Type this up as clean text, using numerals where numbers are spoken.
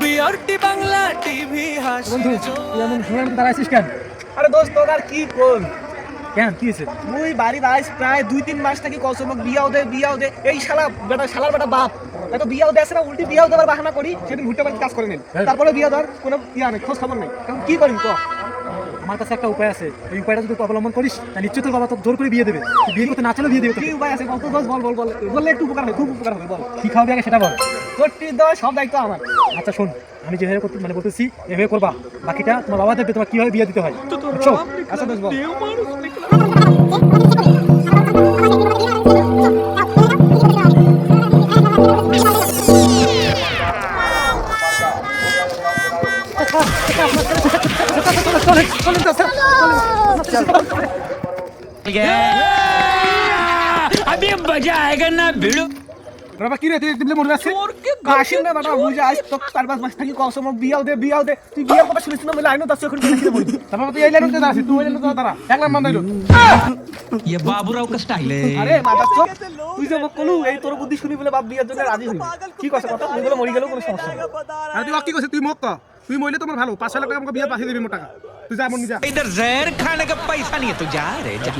BRT Bangla TV বন্ধু তুই এমন সময় দাঁড়াইছিস কেন? আরে দোস্ত তোর আর কি কোন কেন কি হয়েছে? মুই বাড়ি দাঁড়াইছ প্রায় 2-3 মাস থাকি কসমক বিয়াও দে এই শালার বেটা বাপ এত বিয়াও দেছে না উল্টি বিয়াও দেবার বাহানা করি সেদিন ঘুরতে পারি কাজ করে নেন তারপরে বিয়া দেওয়ার কোনো ইয়া নেই খোঁজ খবর নেই এখন কি করিম ক আমার কাছে একটা উপায় আছে, এই উপায়টা যদি তুই অবলম্বন করিস তাহলে নিশ্চয়ই তোর বাবা তোর জোর করে বিয়ে দেবে। তুই বিয়ে করতে না চাইলেও বিয়ে দেবে কি তোকে। উপায় আছে কত দোষ বল বললে একটু উপকার হবে খুব উপকার হবে বল কি খাওয়াবি আগে সেটা বল। তোর টিপ দেওয়া সব দায়িত্ব আমার আচ্ছা শোন, আমি যেভাবে করতে বলতেছি এভাবে করবা, বাকিটা তোমার বাবা দেখবে তোমার কিভাবে বিয়ে দিতে হয়। বুঝছো? আচ্ছা দোষ বল अभी मजा आएगा ना भिड़ो বাবা কি রে তুই দিলে মনে আছে? কাশিম না বেটা মুই যে আজ তো 4-5 মাস থাকি কসমক বিয়াও দে তুই বিয়ার কথা শুনিস না বলে আইনো তার চোখের পানি ছিঁড়ে বলবি তারপর তুই এই লাইনে দাঁড়াছিস, তুই ওই লাইনে দাঁড়া, এক লাইন বন্ধ হইলো। ये बाबूराव का स्टाइल है আরে মাথা চোখ তুই যে মোক কলু এই তোর বুদ্ধি শুনি বলে বাপ বিয়ার জন্য রাজি হইবি কি কথা কথা তুই বলে মরি গেলেও কোনো সমস্যা নেই আর তুই কি কইছিস? তুই মোক ক, তুই মইলে তোমার ভালো 5 লাখ টাকা আমাকে বিয়ে পাঠিয়ে দিবি মোর টাকা। তুই যা মন যা। इधर जहर खाने का पैसा नहीं है तो जा रे जा